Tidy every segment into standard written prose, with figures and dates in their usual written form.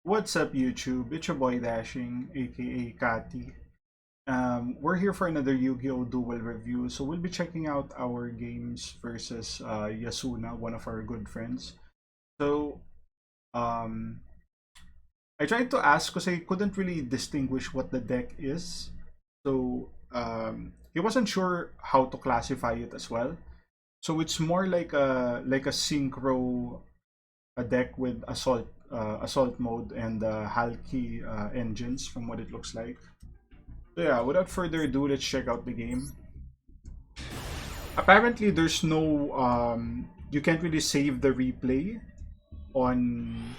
What's up, YouTube? It's your boy Dashing, aka Kati. We're here for another Yu-Gi-Oh! Duel review. So we'll be checking out our games versus Yasuna, one of our good friends. So um, I tried to ask because I couldn't really distinguish what the deck is. So he wasn't sure how to classify it as well. So it's more like a synchro a deck with assault mode and Halqi engines from what it looks like. So yeah, without further ado, let's check out the game. Apparently, there's no you can't really save the replay on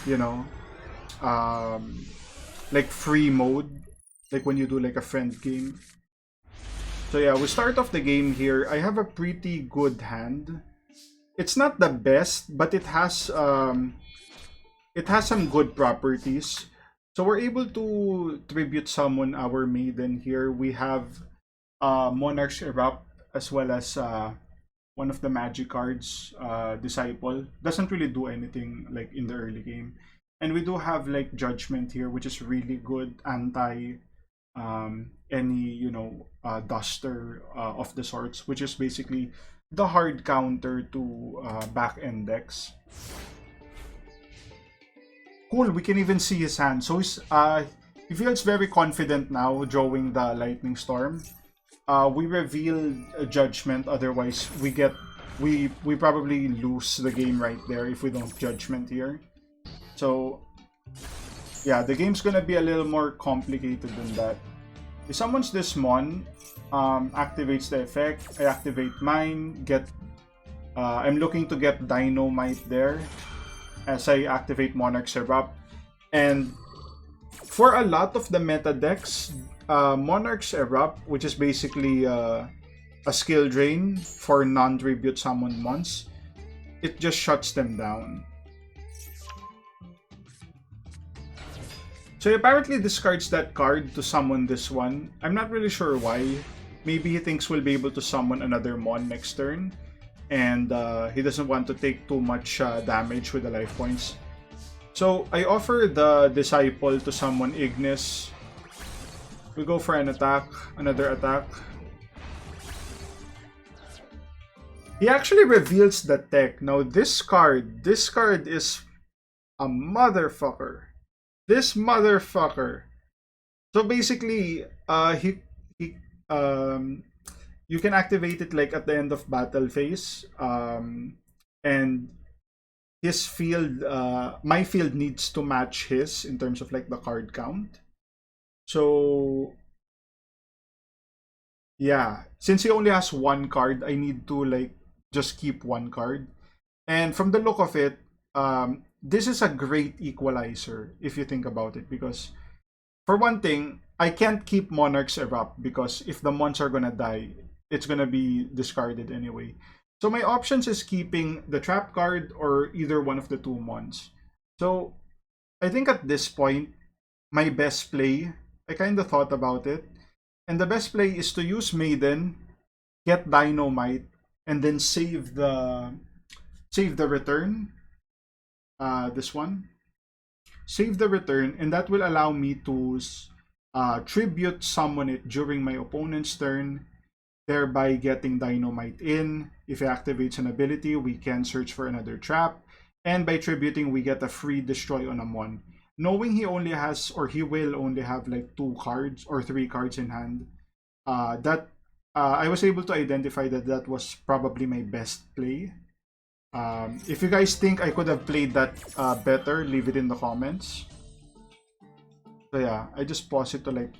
you know um, like free mode, like when you do like a friend game. So yeah, we start off the game here. I have a pretty good hand. It's not the best, but it has some good properties. So we're able to tribute summon our maiden here. We have Monarch's Erupt as well as one of the magic cards, Disciple. Doesn't really do anything like in the early game. And we do have like Judgment here, which is really good anti any duster of the sorts, which is basically the hard counter to back end decks. Cool, we can even see his hand. So he feels very confident now drawing the Lightning Storm. We reveal a Judgment, otherwise we probably lose the game right there if we don't Judgment here. So yeah, the game's gonna be a little more complicated than that. If summons this Mon, activates the effect, I activate mine, I'm looking to get Dynamite there as I activate Monarch's Erupt. And for a lot of the meta decks, Monarch's Erupt, which is basically a skill drain for non-tribute summoned mons, it just shuts them down. So he apparently discards that card to summon this one. I'm not really sure why. Maybe he thinks we'll be able to summon another Mon next turn. And he doesn't want to take too much damage with the life points. So I offer the Disciple to summon Ignis. We go for an attack, another attack. He actually reveals the tech. Now this card is a motherfucker. This motherfucker. So basically, you can activate it like at the end of battle phase, and his field, my field needs to match his in terms of like the card count. So yeah, since he only has one card, I need to like just keep one card. And from the look of it, this is a great equalizer if you think about it, because for one thing, I can't keep Monarch's Erupt because if the mons are gonna die, it's gonna be discarded anyway. So my options is keeping the trap card or either one of the two mons. So I think at this point, my best play, I kind of thought about it, and the best play is to use Maiden, get Dynamite, and then save the return. This one, save the return, and that will allow me to tribute summon it during my opponent's turn, thereby getting Dynamite in. If he activates an ability, we can search for another trap, and by tributing, we get a free destroy on a mon. Knowing he only has, or he will only have like 2 cards or 3 cards in hand, I was able to identify that was probably my best play. If you guys think I could have played that better, leave it in the comments. So yeah, I just pause it to like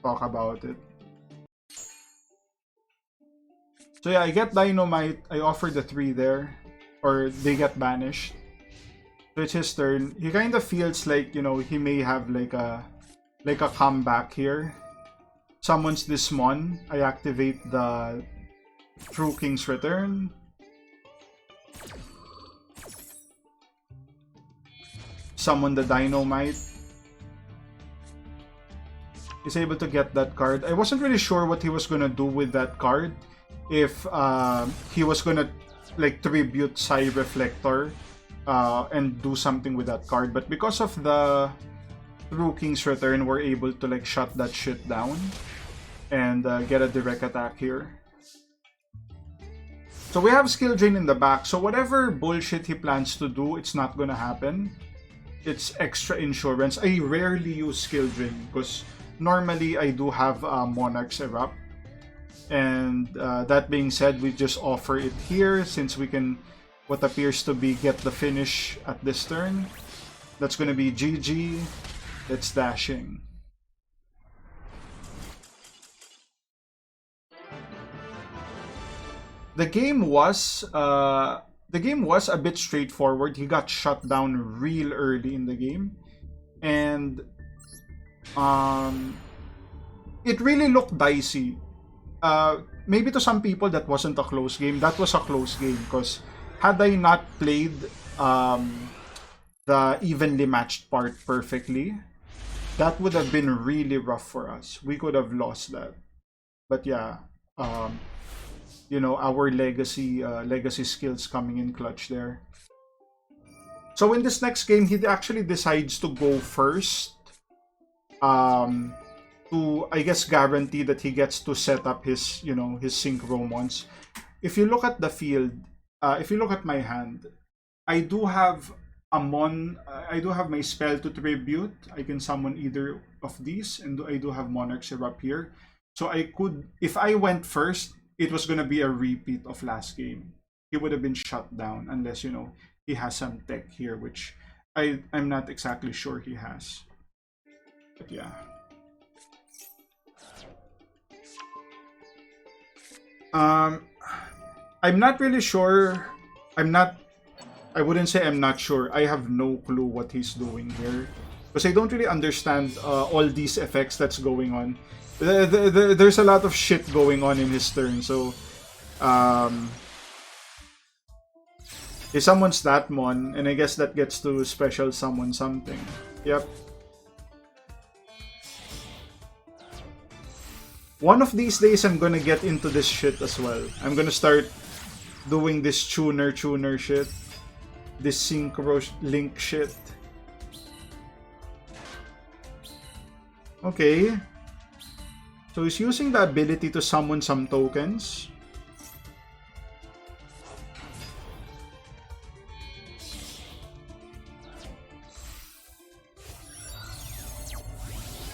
talk about it. So yeah, I get Dynamite, I offer the 3 there, or they get banished. So it's his turn. He kind of feels like, he may have like a comeback here. Summons this Mon, I activate the True King's Return. Summon the Dynamite. He's able to get that card. I wasn't really sure what he was gonna do with that card. If he was gonna like tribute Psy Reflector and do something with that card. But because of the True King's Return, we're able to like shut that shit down and get a direct attack here. So we have Skill Drain in the back. So whatever bullshit he plans to do, it's not gonna happen. It's extra insurance. I rarely use Skill Drain because normally I do have Monarch's Erupt. And that being said, we just offer it here since we can, what appears to be, get the finish at this turn. That's gonna be GG. It's dashing. The game was a bit straightforward. He got shut down real early in the game, and it really looked dicey. Maybe to some people that wasn't a close game. That was a close game because had I not played the evenly matched part perfectly, that would have been really rough for us. We could have lost that. But yeah, you know, our legacy skills coming in clutch there. So in this next game, he actually decides to go first. To, I guess, guarantee that he gets to set up his, you know, his Synchrons. If you look at the field, if you look at my hand, I do have I do have my spell to tribute. I can summon either of these, and I do have Monarch's Erupt here. So I could, if I went first, it was gonna be a repeat of last game. He would have been shut down unless, you know, he has some tech here, which I'm not exactly sure he has. But yeah. I'm not really sure. I wouldn't say I'm not sure. I have no clue what he's doing here. Because I don't really understand all these effects that's going on. There's a lot of shit going on in his turn. So, he summons that mon, and I guess that gets to special summon something. Yep. One of these days, I'm gonna get into this shit as well. I'm gonna start doing this tuner shit. This synchro link shit. Okay. So he's using the ability to summon some tokens.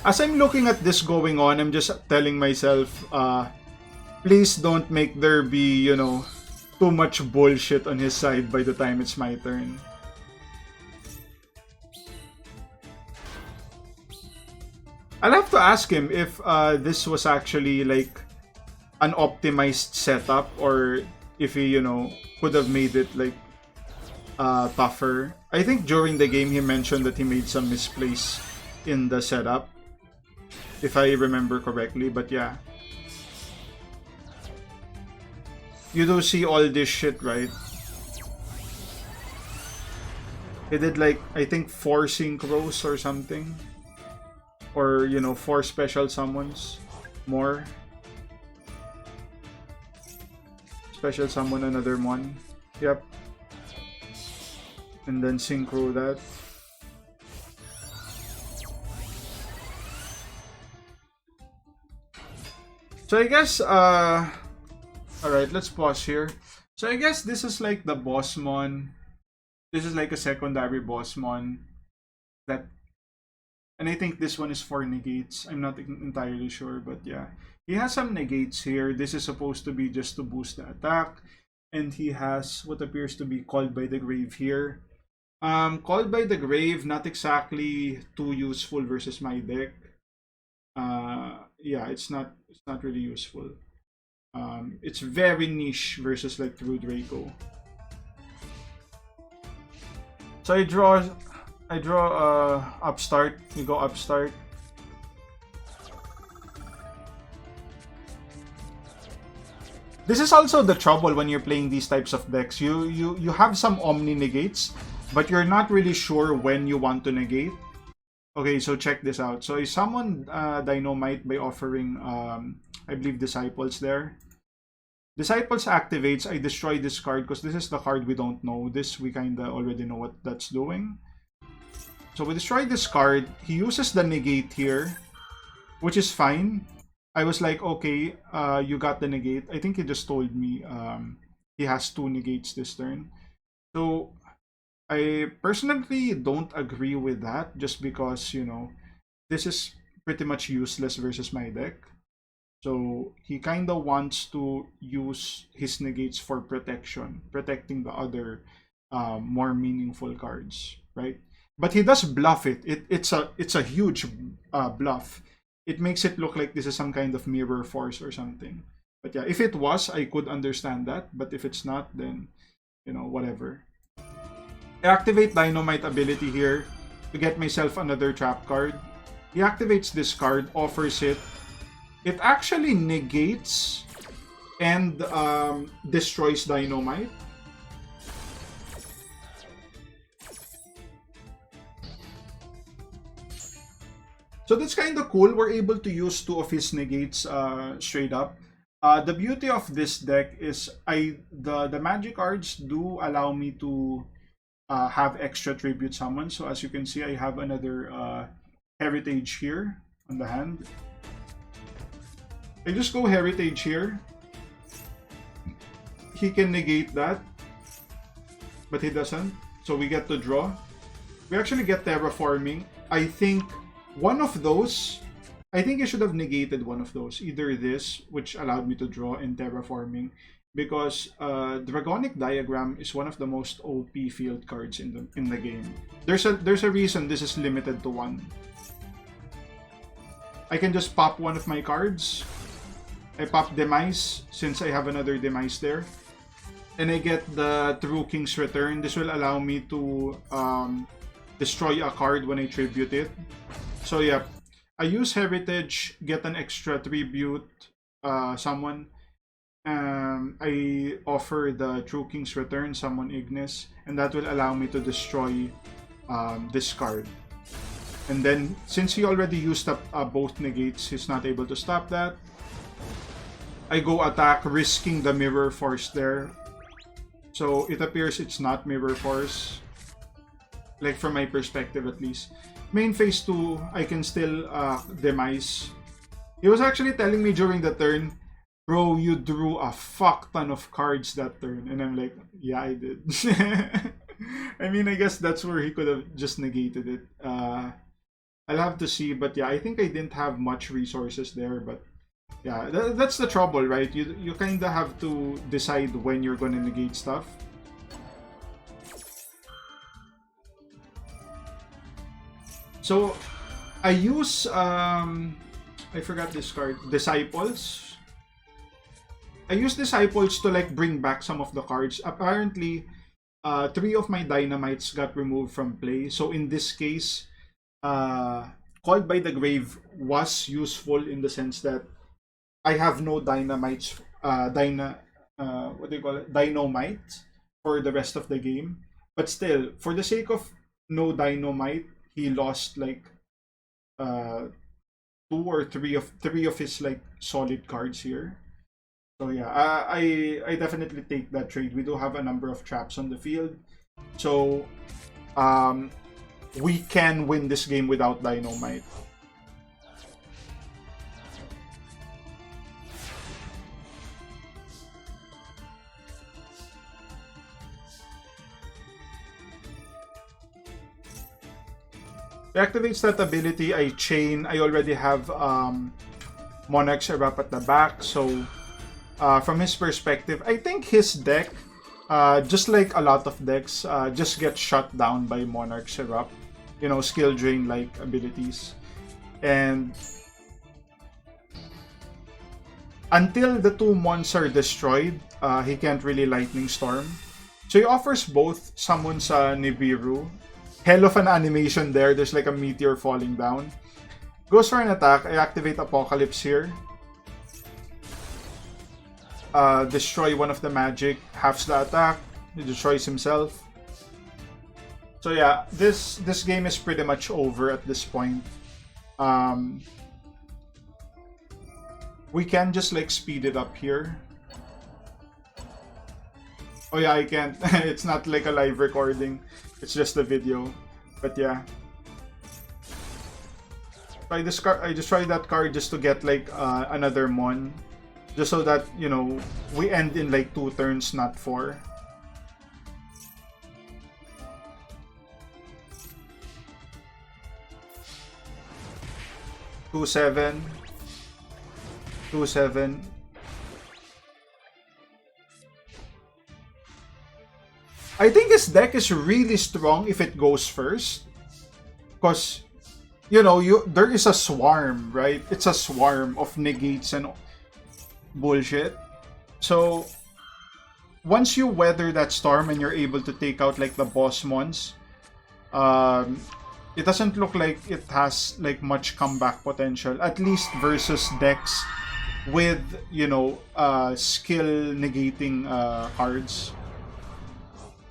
As I'm looking at this going on, I'm just telling myself, please don't make there be, you know, too much bullshit on his side by the time it's my turn. I'll have to ask him if this was actually like an optimized setup, or if he, you know, could have made it like tougher. I think during the game he mentioned that he made some misplays in the setup, if I remember correctly, but yeah. You do see all this shit, right? He did like, I think 4 synchros or something. Or, you know, 4 special summons. More. Special summon another one. Yep. And then synchro that. So I guess, alright, let's pause here. So I guess this is like the boss mon. This is like a secondary boss mon. That, and I think this one is for negates. I'm not entirely sure, but yeah. He has some negates here. This is supposed to be just to boost the attack. And he has what appears to be Called by the Grave here. Called by the Grave, not exactly too useful versus my deck. Yeah, it's not really useful. It's very niche versus like True Draco. So I draw upstart. You go upstart. This is also the trouble when you're playing these types of decks. You have some Omni negates, but you're not really sure when you want to negate. Okay, so check this out. So I summoned Dynamite by offering, I believe, Disciples there. Disciples activates, I destroy this card because this is the card we don't know. This, we kinda already know what that's doing. So we destroy this card. He uses the negate here, which is fine. I was like, okay, you got the negate. I think he just told me he has 2 negates this turn. So I personally don't agree with that, just because, you know, this is pretty much useless versus my deck. So he kind of wants to use his negates for protection, protecting the other more meaningful cards, right? But he does bluff it. It's a huge bluff. It makes it look like this is some kind of mirror force or something. But yeah, if it was, I could understand that. But if it's not, then, you know, whatever. I activate Dynamite ability here to get myself another trap card. He activates this card, offers it. It actually negates and destroys Dynamite. So that's kind of cool. We're able to use 2 of his negates straight up. The beauty of this deck is the magic cards do allow me to have extra tribute summons. So as you can see, I have another heritage here on the hand. I just go heritage here. He can negate that, but he doesn't. So we get to draw. We actually get terraforming. I think one of those, I think I should have negated one of those. Either this, which allowed me to draw, and terraforming, because Dragonic Diagram is one of the most OP field cards in the game. There's a reason this is limited to 1. I can just pop one of my cards. I pop Demise since I have another Demise there, and I get the True King's Return. This will allow me to destroy a card when I tribute it. So yeah, I use Heritage, get an extra tribute summon. I offer the True King's Return, summon Ignis, and that will allow me to destroy this card. And then, since he already used up both negates, he's not able to stop that. I go attack, risking the Mirror Force there. So it appears it's not Mirror Force, like from my perspective at least. Main phase 2, I can still Demise. He was actually telling me during the turn, bro, you drew a fuck ton of cards that turn. And I'm like, yeah, I did. I mean, I guess that's where he could have just negated it. I'll have to see, but yeah, I think I didn't have much resources there, but yeah, that's the trouble, right? You kind of have to decide when you're gonna negate stuff. So I use I forgot this card, Disciples. I use Disciples to like bring back some of the cards. Apparently 3 of my Dynamites got removed from play. So in this case, Called by the Grave was useful in the sense that I have no Dynamites, what do you call it? Dynamite for the rest of the game. But still, for the sake of no Dynamite, he lost like 2 or 3 of his like solid cards here. So yeah, I definitely take that trade. We do have a number of traps on the field, so we can win this game without Dynamite. It activates that ability. I chain. I already have Monarch's Erupt at the back, so from his perspective, I think his deck, just like a lot of decks, just gets shut down by Monarch's Erupt. You know, skill drain like abilities. And until the 2 mons are destroyed, he can't really Lightning Storm. So he offers both, summons Nibiru. Hell of an animation there. There's like a meteor falling down. Goes for an attack. I activate Apocalypse here. Destroy one of the magic. Halves the attack. He destroys himself. So yeah, this game is pretty much over at this point. We can just like speed it up here. Oh yeah, I can't. It's not like a live recording. It's just a video. But yeah. I just tried that card just to get like another Mon. Just so that, you know, we end in like 2 turns, not 4. Two seven. 2-7. I think his deck is really strong if it goes first. Because, you know, there is a swarm, right? It's a swarm of negates and bullshit. So, once you weather that storm and you're able to take out like the boss mons, um, it doesn't look like it has like much comeback potential. At least versus decks with, you know, skill negating cards.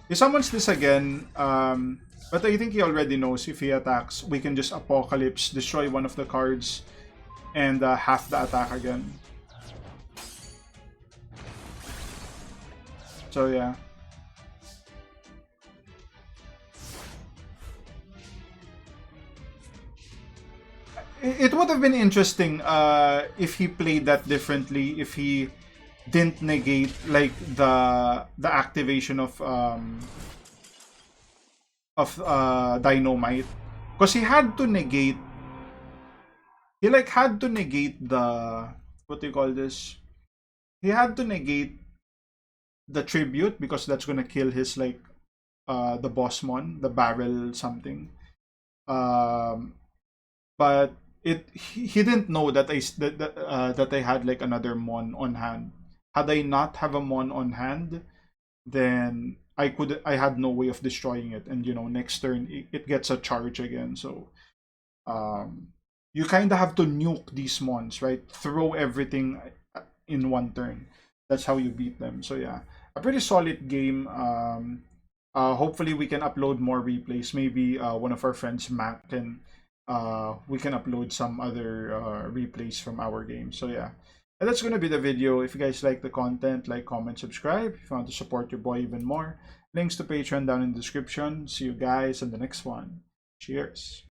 He summons this again, but I think he already knows if he attacks, we can just Apocalypse, destroy one of the cards, and half the attack again. So yeah. It would have been interesting if he played that differently, if he didn't negate like the activation of Dynamite, because he had to negate, he like had to negate the, what do you call this, he had to negate the tribute because that's gonna kill his like the bossmon, the barrel something, um but he didn't know that that I had like another mon on hand. Had I not have a mon on hand, then I had no way of destroying it, and you know, next turn it gets a charge again. So um you kind of have to nuke these mons, right? Throw everything in one turn. That's how you beat them. So yeah, a pretty solid game. Hopefully we can upload more replays. Maybe one of our friends Matt can, we can upload some other replays from our game. So yeah, and that's gonna be the video. If you guys like the content, like, comment, subscribe. If you want to support your boy even more, links to Patreon down in the description. See you guys in the next one. Cheers.